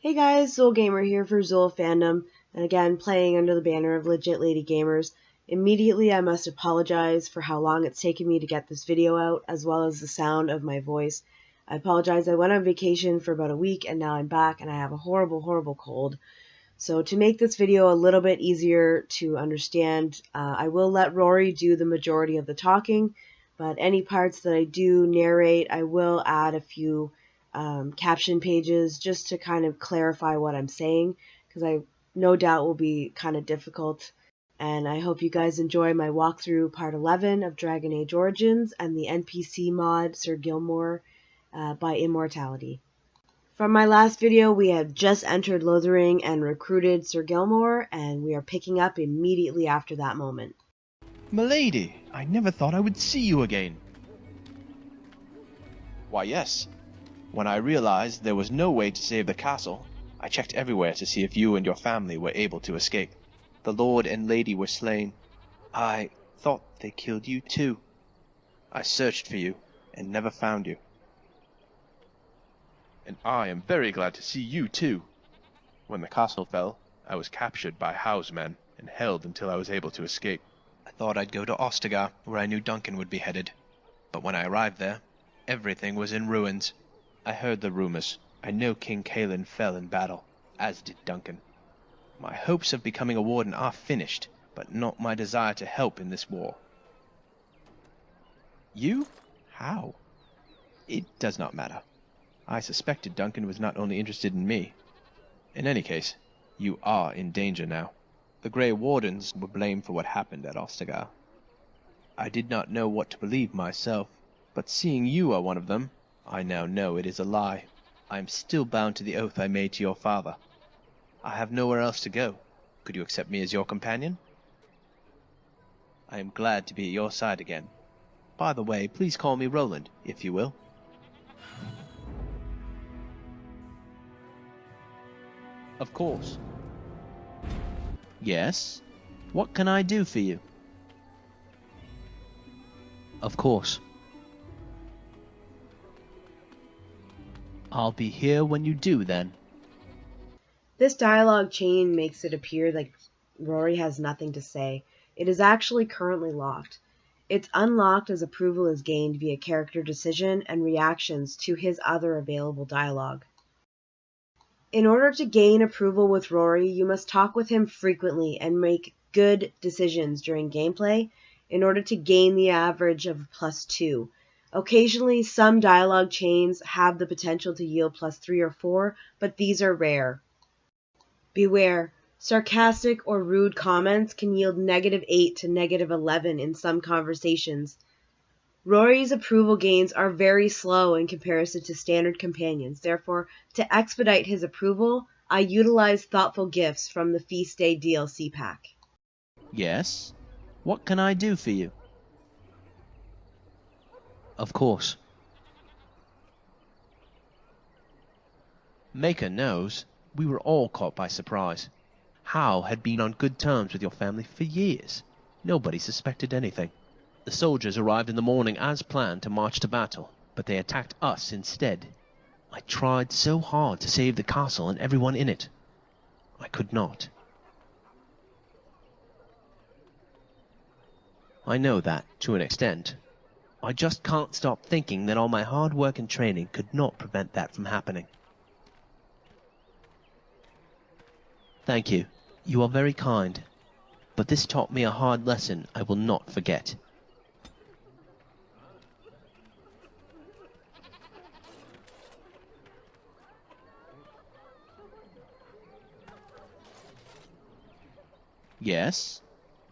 Hey guys, Gamer here for ZuleFandom, and again playing under the banner of Legit Lady Gamers. Immediately I must apologize for how long it's taken me to get this video out, as well as the sound of my voice. I apologize, I went on vacation for about a week and now I'm back and I have a horrible cold. So to make this video a little bit easier to understand, I will let Rory do the majority of the talking, but any parts that I do narrate, I will add a few caption pages just to kind of clarify what I'm saying, because I no doubt will be kind of difficult. And I hope you guys enjoy my walkthrough part 11 of Dragon Age Origins and the NPC mod Ser Gilmore by Immortality. From my last video, we had just entered Lothering and recruited Ser Gilmore, and we are picking up immediately after that moment. Milady, I never thought I would see you again. Why, yes. When I realized there was no way to save the castle, I checked everywhere to see if you and your family were able to escape. The Lord and Lady were slain. I thought they killed you too. I searched for you and never found you. And I am very glad to see you too. When the castle fell, I was captured by housemen and held until I was able to escape. I thought I'd go to Ostagar, where I knew Duncan would be headed. But when I arrived there, everything was in ruins. I heard the rumors. I know King Cailan fell in battle, as did Duncan. My hopes of becoming a warden are finished, but not my desire to help in this war. You? How? It does not matter. I suspected Duncan was not only interested in me. In any case, you are in danger now. The Grey Wardens were blamed for what happened at Ostagar. I did not know what to believe myself, but seeing you are one of them, I now know it is a lie. I am still bound to the oath I made to your father. I have nowhere else to go. Could you accept me as your companion? I am glad to be at your side again. By the way, please call me Roland, if you will. Of course. Yes? What can I do for you? Of course. I'll be here when you do, then. This dialogue chain makes it appear like Rory has nothing to say. It is actually currently locked. It's unlocked as approval is gained via character decision and reactions to his other available dialogue. In order to gain approval with Rory, you must talk with him frequently and make good decisions during gameplay in order to gain the average of +2. Occasionally, some dialogue chains have the potential to yield +3 or 4, but these are rare. Beware, sarcastic or rude comments can yield -8 to -11 in some conversations. Rory's approval gains are very slow in comparison to standard companions. Therefore, to expedite his approval, I utilize thoughtful gifts from the Feast Day DLC pack. Yes? What can I do for you? Of course. Maker knows we were all caught by surprise. Hal had been on good terms with your family for years. Nobody suspected anything. The soldiers arrived in the morning as planned to march to battle, but they attacked us instead. I tried so hard to save the castle and everyone in it. I could not. I know that, to an extent. I just can't stop thinking that all my hard work and training could not prevent that from happening. Thank you. You are very kind. But this taught me a hard lesson I will not forget. Yes?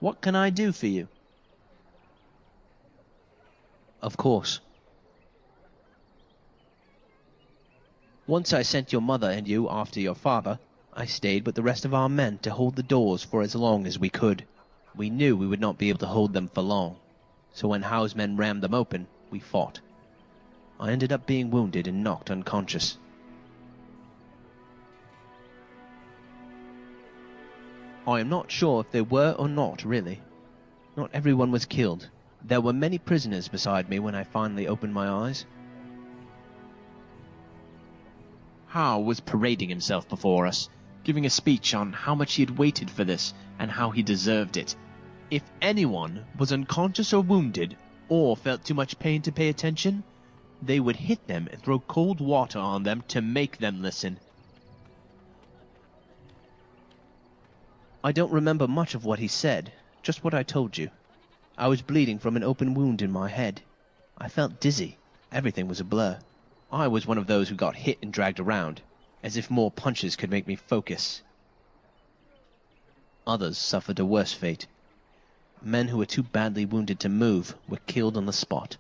What can I do for you? Of course. Once I sent your mother and you after your father, I stayed with the rest of our men to hold the doors for as long as we could. We knew we would not be able to hold them for long, so when housemen rammed them open, we fought. I ended up being wounded and knocked unconscious. I am not sure if they were or not, really. Not everyone was killed. There were many prisoners beside me when I finally opened my eyes. Howe was parading himself before us, giving a speech on how much he had waited for this and how he deserved it. If anyone was unconscious or wounded, or felt too much pain to pay attention, they would hit them and throw cold water on them to make them listen. I don't remember much of what he said, just what I told you. I was bleeding from an open wound in my head. I felt dizzy. Everything was a blur. I was one of those who got hit and dragged around, as if more punches could make me focus. Others suffered a worse fate. Men who were too badly wounded to move were killed on the spot.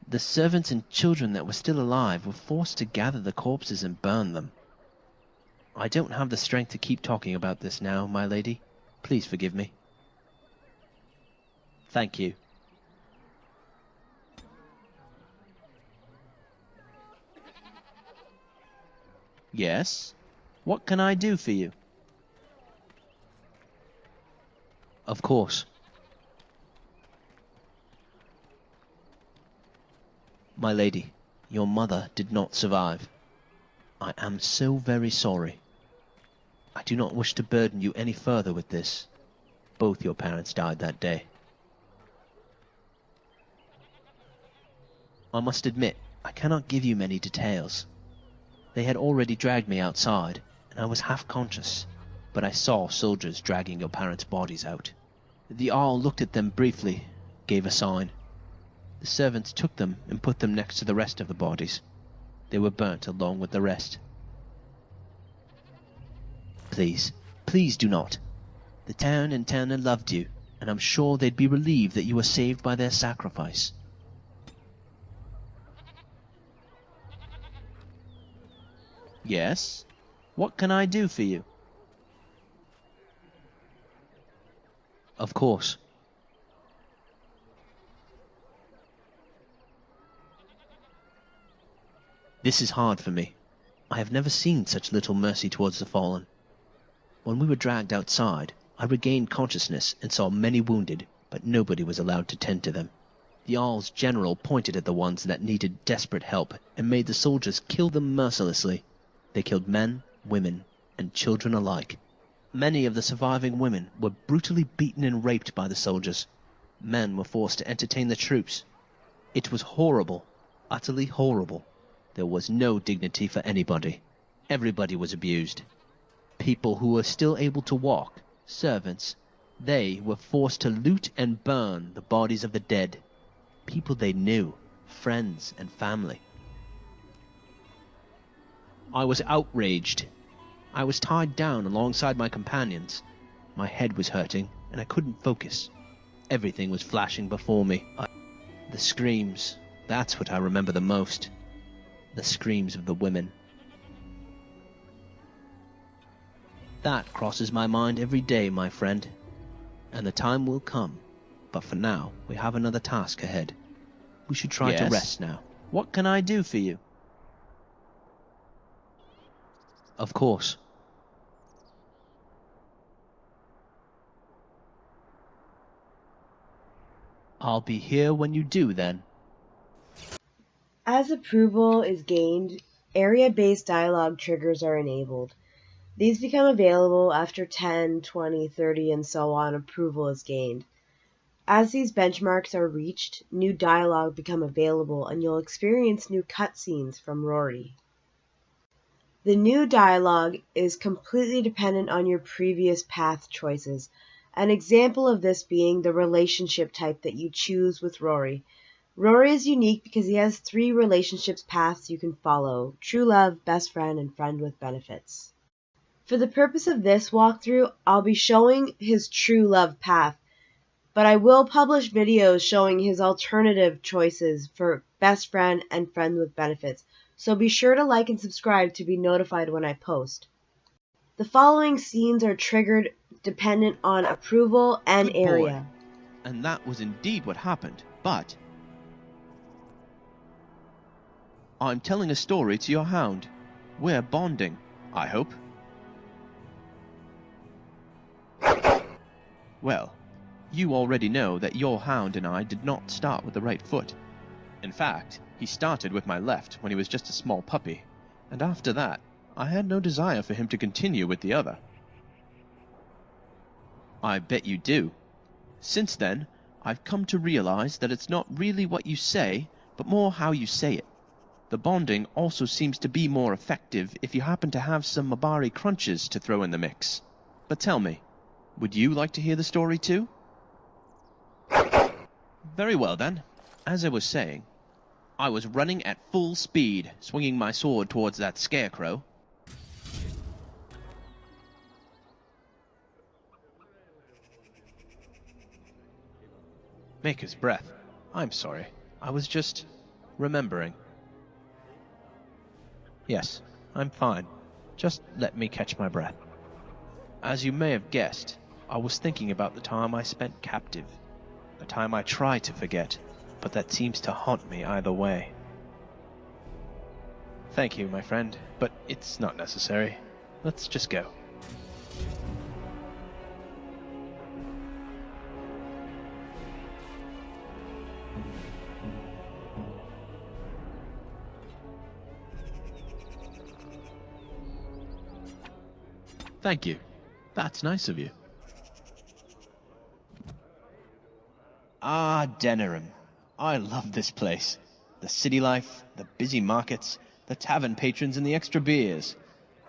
The servants and children that were still alive were forced to gather the corpses and burn them. I don't have the strength to keep talking about this now, my lady. Please forgive me. Thank you. Yes? What can I do for you? Of course. My lady, your mother did not survive. I am so very sorry. I do not wish to burden you any further with this. Both your parents died that day. I must admit, I cannot give you many details. They had already dragged me outside, and I was half conscious, but I saw soldiers dragging your parents' bodies out. The Jarl looked at them briefly, gave a sign. The servants took them and put them next to the rest of the bodies. They were burnt along with the rest. Please, please do not. The town and Tanner loved you, and I'm sure they'd be relieved that you were saved by their sacrifice. Yes? What can I do for you? Of course. This is hard for me. I have never seen such little mercy towards the fallen. When we were dragged outside, I regained consciousness and saw many wounded, but nobody was allowed to tend to them. The Jarl's general pointed at the ones that needed desperate help and made the soldiers kill them mercilessly. They killed men, women, and children alike. Many of the surviving women were brutally beaten and raped by the soldiers. Men were forced to entertain the troops. It was horrible, utterly horrible. There was no dignity for anybody. Everybody was abused. People who were still able to walk, servants, they were forced to loot and burn the bodies of the dead. People they knew, friends and family. I was outraged. I was tied down alongside my companions. My head was hurting, and I couldn't focus. Everything was flashing before me. The screams, that's what I remember the most. The screams of the women. That crosses my mind every day, my friend. And the time will come. But for now, we have another task ahead. We should try to rest now. What can I do for you? Of course. I'll be here when you do, then. As approval is gained, area-based dialogue triggers are enabled. These become available after 10, 20, 30, and so on approval is gained. As these benchmarks are reached, new dialogue become available and you'll experience new cutscenes from Rory. The new dialogue is completely dependent on your previous path choices, an example of this being the relationship type that you choose with Rory. Rory is unique because he has 3 relationships paths you can follow: true love, best friend, and friend with benefits. For the purpose of this walkthrough, I'll be showing his true love path, but I will publish videos showing his alternative choices for best friend and friend with benefits, so be sure to like and subscribe to be notified when I post. The following scenes are triggered dependent on approval and Good area. boy. And that was indeed what happened, but I'm telling a story to your hound. We're bonding, I hope. Well, you already know that your hound and I did not start with the right foot. In fact, he started with my left when he was just a small puppy, and after that, I had no desire for him to continue with the other. I bet you do. Since then, I've come to realize that it's not really what you say, but more how you say it. The bonding also seems to be more effective if you happen to have some Mabari crunches to throw in the mix. But tell me, would you like to hear the story too? Very well then. As I was saying, I was running at full speed, swinging my sword towards that scarecrow. Maker's breath. I'm sorry. I was just remembering. Yes, I'm fine. Just let me catch my breath. As you may have guessed, I was thinking about the time I spent captive. A time I try to forget, but that seems to haunt me either way. Thank you, my friend, but it's not necessary. Let's just go. Thank you. That's nice of you. Ah, Denerim. I love this place. The city life, the busy markets, the tavern patrons and the extra beers,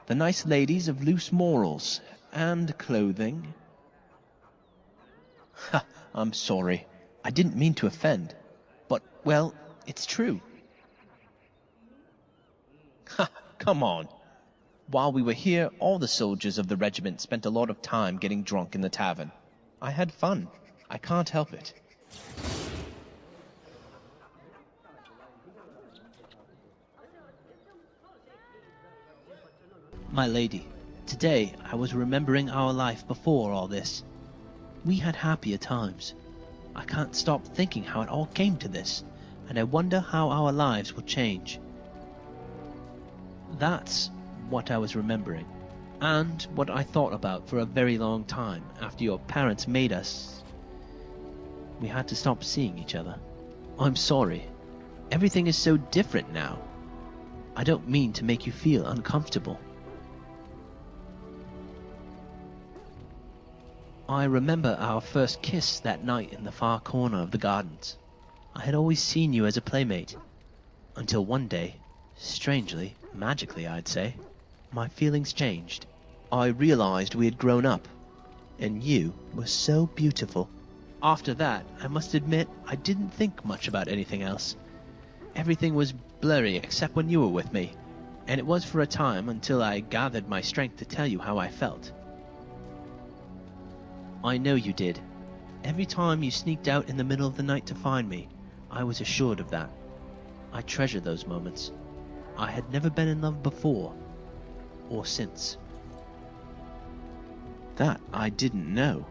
the nice ladies of loose morals, and clothing. Ha, I'm sorry. I didn't mean to offend. But, well, it's true. Ha, come on. While we were here, all the soldiers of the regiment spent a lot of time getting drunk in the tavern. I had fun. I can't help it. My lady, today I was remembering our life before all this. We had happier times. I can't stop thinking how it all came to this, and I wonder how our lives will change. That's what I was remembering, and what I thought about for a very long time after your parents made us. We had to stop seeing each other. I'm sorry. Everything is so different now. I don't mean to make you feel uncomfortable. I remember our first kiss that night in the far corner of the gardens. I had always seen you as a playmate, until one day, strangely, magically I'd say, my feelings changed. I realized we had grown up, and you were so beautiful. After that, I must admit, I didn't think much about anything else. Everything was blurry except when you were with me, and it was for a time until I gathered my strength to tell you how I felt. I know you did. Every time you sneaked out in the middle of the night to find me, I was assured of that. I treasure those moments. I had never been in love before, or since. That I didn't know.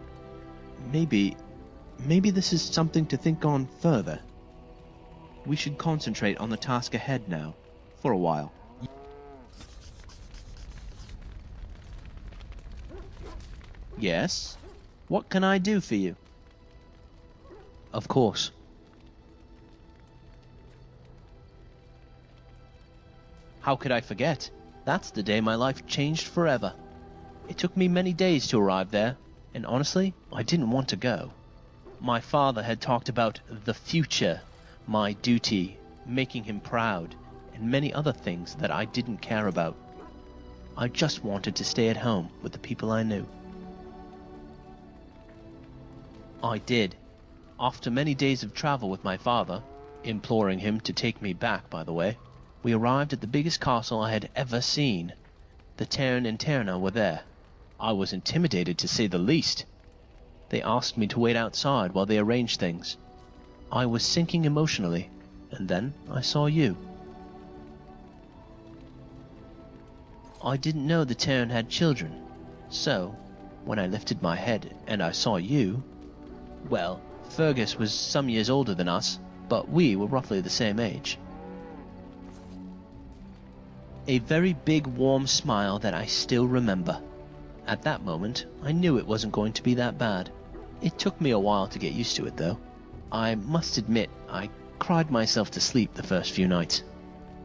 Maybe this is something to think on further. We should concentrate on the task ahead now, for a while. Yes? What can I do for you? Of course. How could I forget? That's the day my life changed forever. It took me many days to arrive there, and honestly, I didn't want to go. My father had talked about the future, my duty, making him proud, and many other things that I didn't care about. I just wanted to stay at home with the people I knew. I did. After many days of travel with my father, imploring him to take me back, by the way, we arrived at the biggest castle I had ever seen. The Terran and Terna were there. I was intimidated to say the least. They asked me to wait outside while they arranged things. I was sinking emotionally, and then I saw you. I didn't know the Terran had children, so when I lifted my head and I saw you, well, Fergus was some years older than us, but we were roughly the same age. A very big warm smile that I still remember. At that moment, I knew it wasn't going to be that bad. It took me a while to get used to it though. I must admit, I cried myself to sleep the first few nights.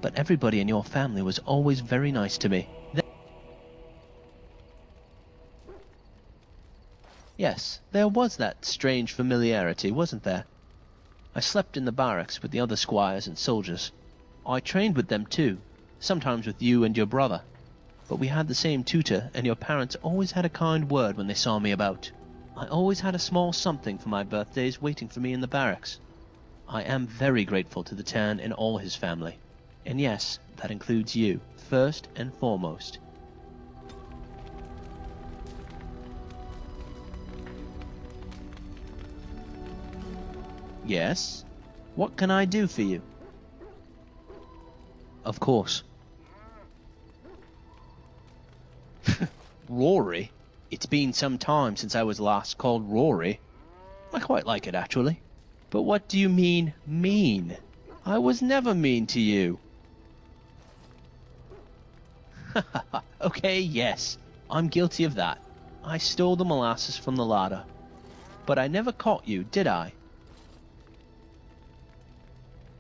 But everybody in your family was always very nice to me. Yes, there was that strange familiarity, wasn't there? I slept in the barracks with the other squires and soldiers. I trained with them too, sometimes with you and your brother. But we had the same tutor, and your parents always had a kind word when they saw me about. I always had a small something for my birthdays waiting for me in the barracks. I am very grateful to the Tan and all his family. And yes, that includes you, first and foremost. Yes? What can I do for you? Of course. Rory? It's been some time since I was last called Rory. I quite like it, actually. But what do you mean, mean? I was never mean to you. Okay, yes. I'm guilty of that. I stole the molasses from the larder. But I never caught you, did I?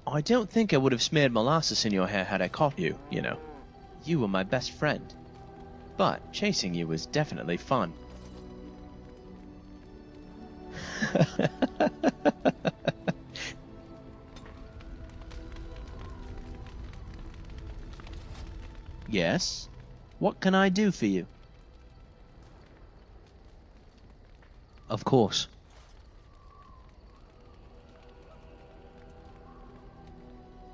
I don't think I would have smeared molasses in your hair had I caught you, you know. You were my best friend. But chasing you was definitely fun. Yes? What can I do for you? Of course.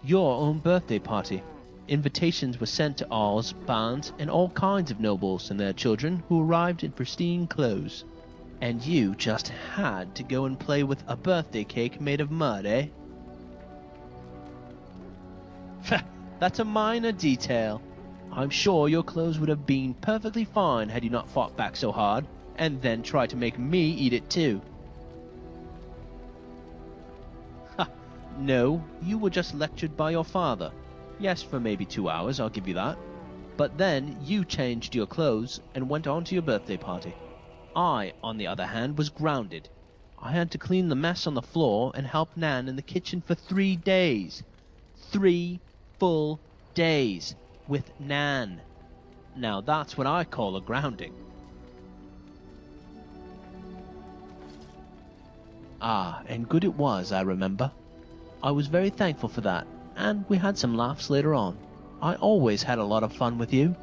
Your own birthday party. Invitations were sent to Arls, Barnes, and all kinds of nobles and their children who arrived in pristine clothes. And you just had to go and play with a birthday cake made of mud, eh? That's a minor detail. I'm sure your clothes would have been perfectly fine had you not fought back so hard, and then tried to make me eat it too. No, you were just lectured by your father. Yes, for maybe 2 hours, I'll give you that. But then you changed your clothes and went on to your birthday party. I, on the other hand, was grounded. I had to clean the mess on the floor and help Nan in the kitchen for 3 days. 3 full days with Nan. Now that's what I call a grounding. Ah, and good it was, I remember. I was very thankful for that, and we had some laughs later on. I always had a lot of fun with you.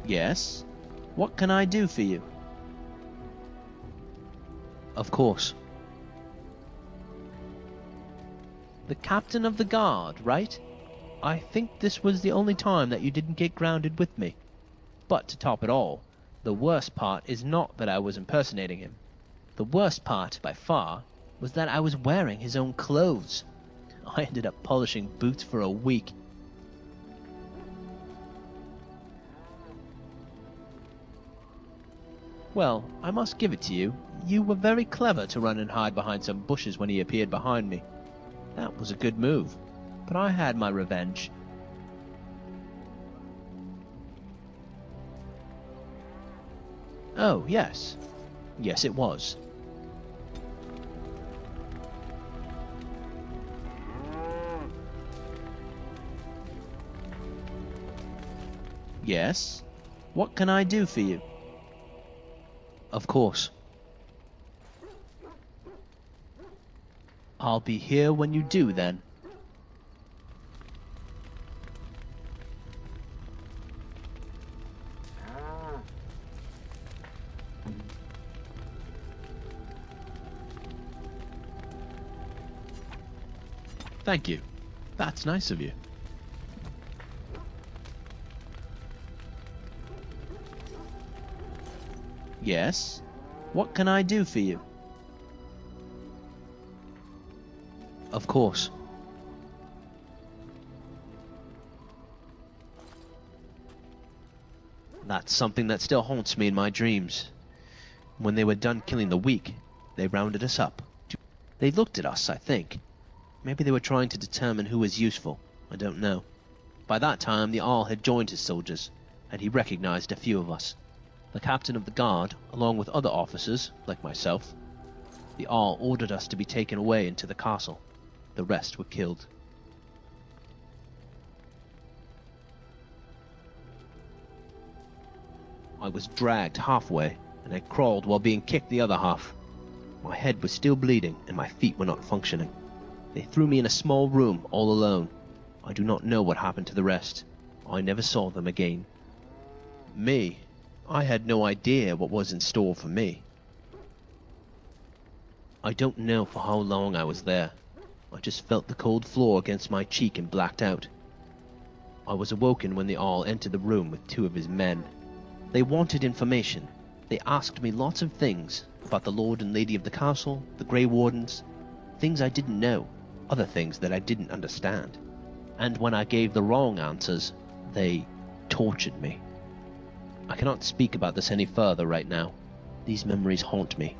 Yes? What can I do for you? Of course. The captain of the guard, right? I think this was the only time that you didn't get grounded with me. But to top it all, the worst part is not that I was impersonating him. The worst part, by far, was that I was wearing his own clothes. I ended up polishing boots for a week. Well, I must give it to you. You were very clever to run and hide behind some bushes when he appeared behind me. That was a good move. But I had my revenge. Oh, yes. Yes, it was. Yes? What can I do for you? Of course. I'll be here when you do, then. Thank you. That's nice of you. Yes? What can I do for you? Of course. That's something that still haunts me in my dreams. When they were done killing the weak, they rounded us up. They looked at us, I think. Maybe they were trying to determine who was useful. I don't know. By that time, the Jarl had joined his soldiers, and he recognized a few of us. The captain of the guard, along with other officers, like myself. The Arl ordered us to be taken away into the castle. The rest were killed. I was dragged halfway, and I crawled while being kicked the other half. My head was still bleeding, and my feet were not functioning. They threw me in a small room all alone. I do not know what happened to the rest. I never saw them again. Me? I had no idea what was in store for me. I don't know for how long I was there. I just felt the cold floor against my cheek and blacked out. I was awoken when the Arl entered the room with 2 of his men. They wanted information. They asked me lots of things about the Lord and Lady of the castle, the Grey Wardens, things I didn't know, other things that I didn't understand. And when I gave the wrong answers, they tortured me. I cannot speak about this any further right now. These memories haunt me.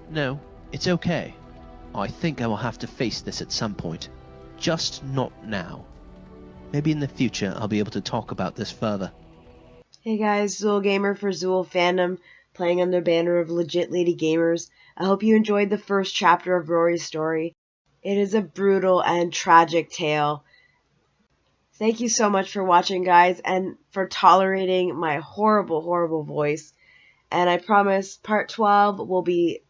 No, it's okay. I think I will have to face this at some point. Just not now. Maybe in the future I'll be able to talk about this further. Hey guys, Zule Gamer for ZuleFandom, playing under the banner of Legit Lady Gamers. I hope you enjoyed the first chapter of Rory's story. It is a brutal and tragic tale. Thank you so much for watching, guys, and for tolerating my horrible, horrible voice. And I promise part 12 will be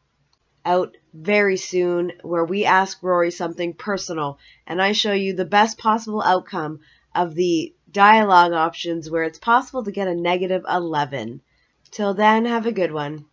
out very soon, where we ask Rory something personal, and I show you the best possible outcome of the dialogue options where it's possible to get a -11. Till then, have a good one.